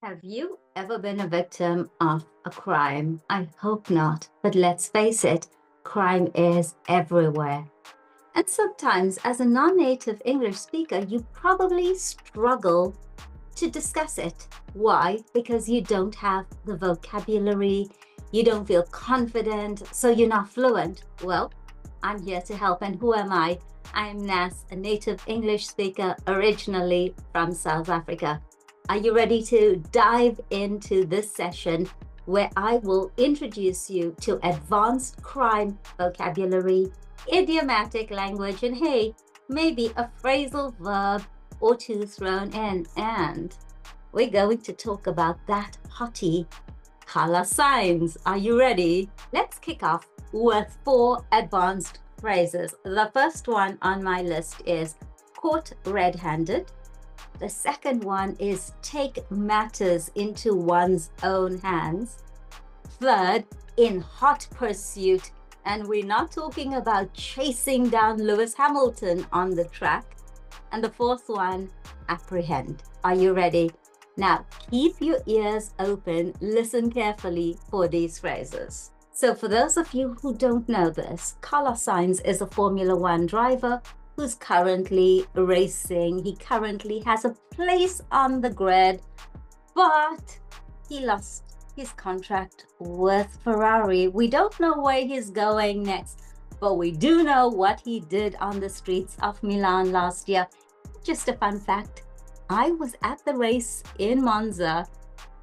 Have you ever been a victim of a crime? I hope not, but let's face it, crime is everywhere. And sometimes, as a non native English speaker, you probably struggle to discuss it. Why? Because you don't have the vocabulary, you don't feel confident, so you're not fluent. Well, I'm here to help. And who am I? I am Nas, a native English speaker originally from South Africa. Are you ready to dive into this session where I will introduce you to advanced crime vocabulary, idiomatic language, and hey, maybe a phrasal verb or two thrown in. And we're going to talk about that hottie, color signs. Are you ready? Let's kick off with 4 advanced phrases. The first one on my list is caught red-handed. The second one is take matters into one's own hands. Third, in hot pursuit. And we're not talking about chasing down Lewis Hamilton on the track. And the fourth one, apprehend. Are you ready? Now, keep your ears open, listen carefully for these phrases. So for those of you who don't know this, Carlos Sainz is a Formula One driver who's currently racing. He currently has a place on the grid, but he lost his contract with Ferrari. We don't know where he's going next, but we do know what he did on the streets of Milan last year. Just a fun fact, I was at the race in Monza,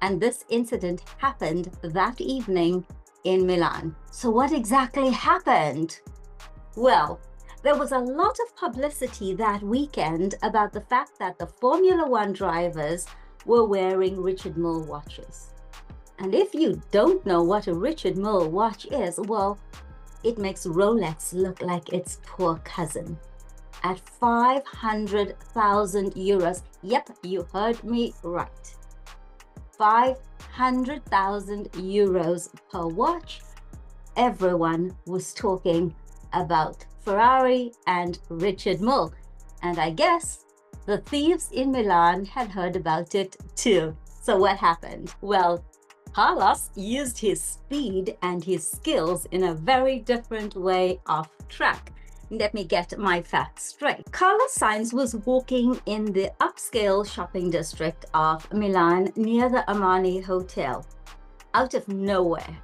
and this incident happened that evening in Milan. So what exactly happened? Well, there was a lot of publicity that weekend about the fact that the Formula One drivers were wearing Richard Mille watches. And if you don't know what a Richard Mille watch is, well, it makes Rolex look like its poor cousin. At 500,000 euros, yep, you heard me right. 500,000 euros per watch. Everyone was talking about Ferrari and Richard Mille. And I guess the thieves in Milan had heard about it too. So what happened? Well, Carlos used his speed and his skills in a very different way off track. Let me get my facts straight. Carlos Sainz was walking in the upscale shopping district of Milan near the Armani Hotel. Out of nowhere,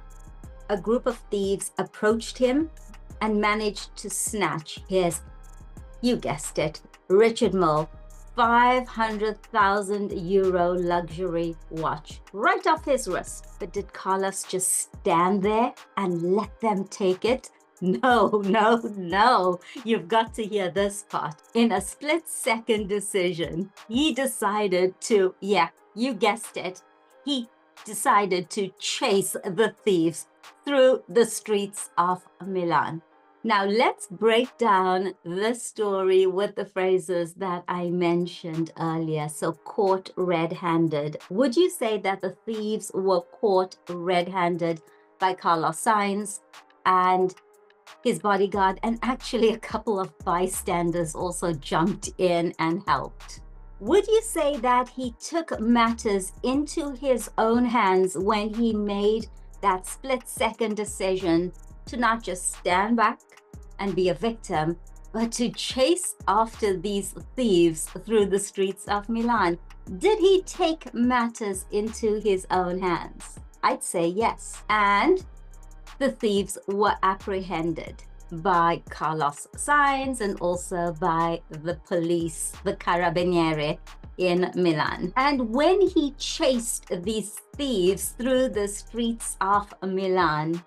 a group of thieves approached him and managed to snatch his, you guessed it, Richard Mille 500,000 euro luxury watch right off his wrist. But did Carlos just stand there and let them take it? No. You've got to hear this part. In a split-second decision, he decided to, yeah, you guessed it, he decided to chase the thieves through the streets of Milan. Now let's break down this story with the phrases that I mentioned earlier. So caught red-handed. Would you say that the thieves were caught red-handed by Carlos Sainz and his bodyguard, and actually a couple of bystanders also jumped in and helped? Would you say that he took matters into his own hands when he made that split-second decision to not just stand back and be a victim, but to chase after these thieves through the streets of Milan? Did he take matters into his own hands? I'd say yes. And the thieves were apprehended by Carlos Sainz and also by the police, the Carabinieri in Milan. And when he chased these thieves through the streets of Milan,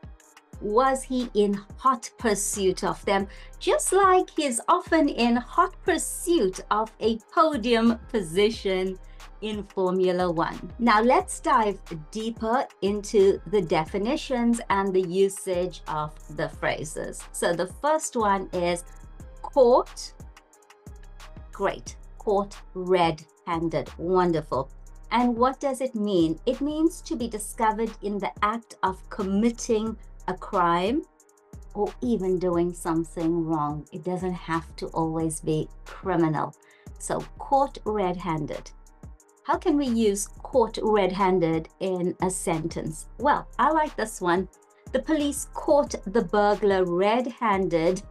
was he in hot pursuit of them, just like he's often in hot pursuit of a podium position in Formula One? Now let's dive deeper into the definitions and the usage of the phrases. So the first one is caught. Great. Caught red-handed. Wonderful. And what does it mean? It means to be discovered in the act of committing a crime or even doing something wrong. It doesn't have to always be criminal. So caught red-handed. How can we use caught red-handed in a sentence? Well, I like this one. The police caught the burglar red-handed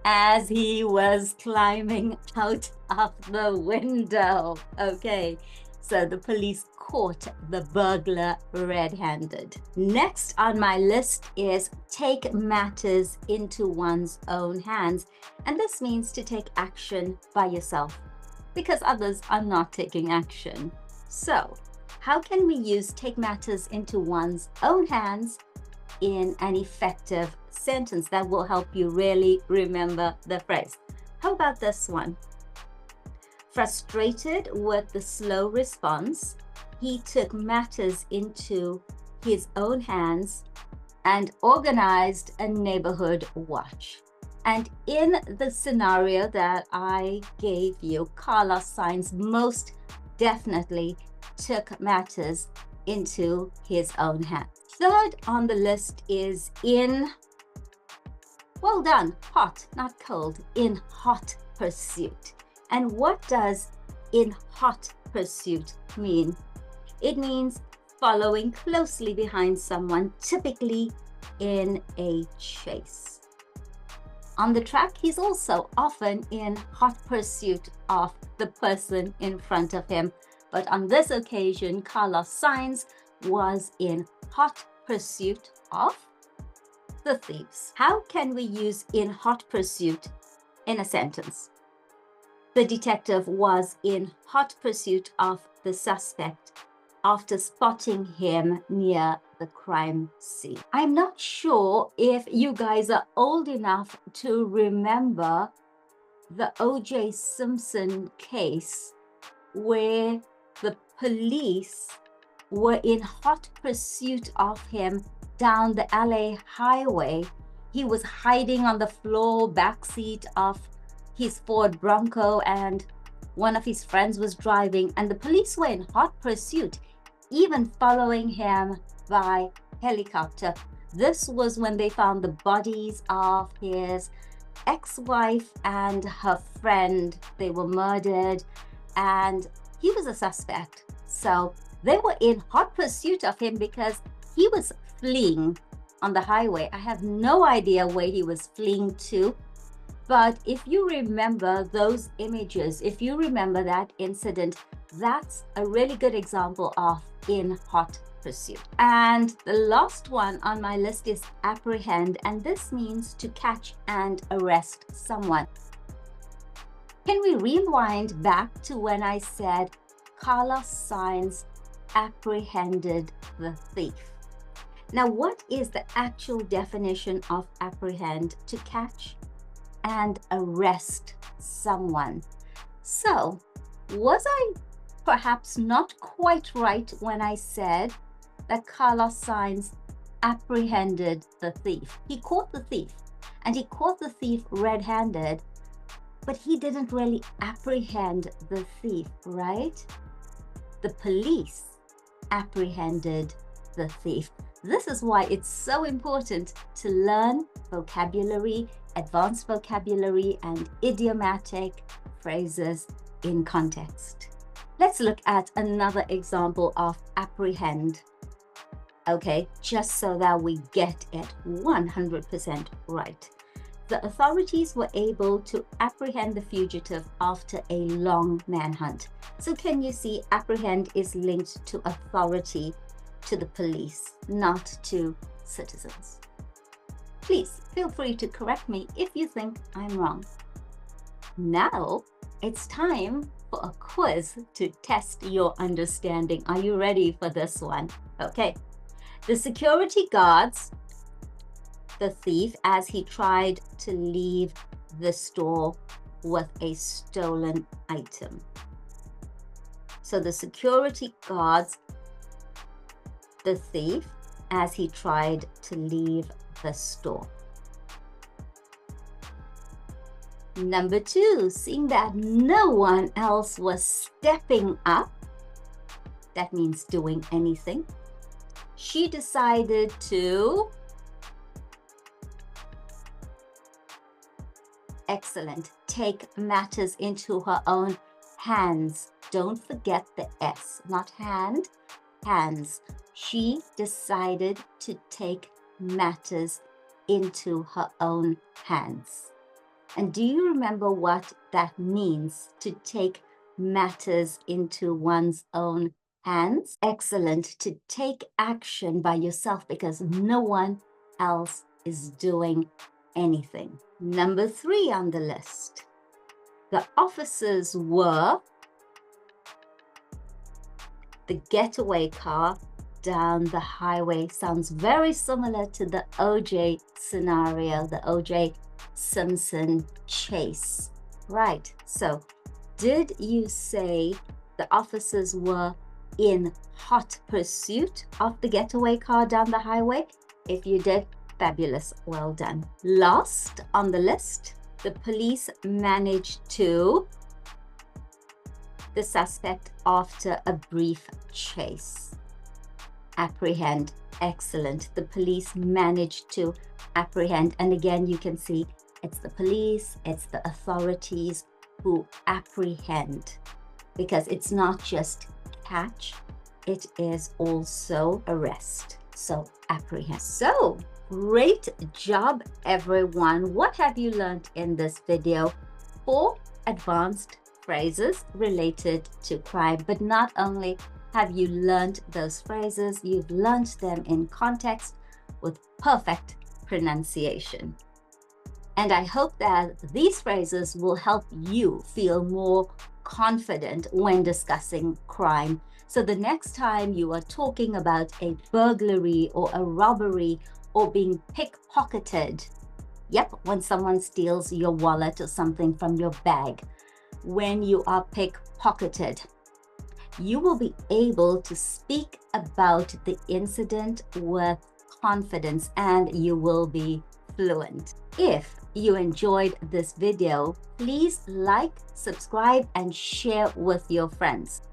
as he was climbing out of the window. Okay, so the police caught the burglar red-handed. Next on my list is take matters into one's own hands. And this means to take action by yourself because others are not taking action. So, how can we use take matters into one's own hands in an effective sentence that will help you really remember the phrase? How about this one? Frustrated with the slow response, he took matters into his own hands and organized a neighborhood watch. And in the scenario that I gave you, Carlos Sainz most definitely took matters into his own hands. Third on the list is in, well done, hot, not cold, in hot pursuit. And what does in hot pursuit mean? It means following closely behind someone, typically in a chase. On the track, he's also often in hot pursuit of the person in front of him. But on this occasion, Carlos Sainz was in hot pursuit of the thieves. How can we use in hot pursuit in a sentence? The detective was in hot pursuit of the suspect after spotting him near the crime scene. I'm not sure if you guys are old enough to remember the O.J. Simpson case where the police were in hot pursuit of him down the LA highway. He was hiding on the floor backseat of his Ford Bronco and one of his friends was driving, and the police were in hot pursuit, even following him by helicopter. This was when they found the bodies of his ex-wife and her friend. They were murdered and he was a suspect. So they were in hot pursuit of him because he was fleeing on the highway. I have no idea where he was fleeing to. But if you remember those images, if you remember that incident, that's a really good example of in hot pursuit. And the last one on my list is apprehend, and this means to catch and arrest someone. Can we rewind back to when I said Carlos Sainz apprehended the thief? Now, what is the actual definition of apprehend? To catch and arrest someone. So, was I perhaps not quite right when I said that Carlos Sainz apprehended the thief? He caught the thief, and he caught the thief red-handed, but he didn't really apprehend the thief, right? The police apprehended the thief. This is why it's so important to learn vocabulary, advanced vocabulary, and idiomatic phrases in context. Let's look at another example of apprehend. Okay, just so that we get it 100% right. The authorities were able to apprehend the fugitive after a long manhunt. So can you see apprehend is linked to authority, to the police, not to citizens. Please feel free to correct me if you think I'm wrong. Now it's time for a quiz to test your understanding. Are you ready for this one? Okay. The security guards the thief as he tried to leave the store with a stolen item. So the security guards the thief as he tried to leave the store. Number 2, seeing that no one else was stepping up, that means doing anything, she decided to, excellent, take matters into her own hands. Don't forget the S, not hand, hands. She decided to take matters into her own hands. And do you remember what that means, to take matters into one's own hands? Excellent. To take action by yourself because no one else is doing anything. Number 3 on the list. The officers were the getaway car down the highway. Sounds very similar to the OJ scenario, the OJ Simpson chase. Right. So, did you say the officers were in hot pursuit of the getaway car down the highway? If you did, fabulous. Well done. Last on the list, the police managed to the suspect after a brief chase. Apprehend. Excellent. The police managed to apprehend. And again, you can see it's the police, it's the authorities who apprehend, because it's not just catch, it is also arrest. So apprehend. So great job, everyone. What have you learned in this video? 4 advanced phrases related to crime. But not only have you learned those phrases, you've learned them in context with perfect pronunciation. And I hope that these phrases will help you feel more confident when discussing crime. So the next time you are talking about a burglary or a robbery or being pickpocketed, yep, when someone steals your wallet or something from your bag, when you are pickpocketed, you will be able to speak about the incident with confidence and you will be fluent. If you enjoyed this video, please like, subscribe, and share with your friends.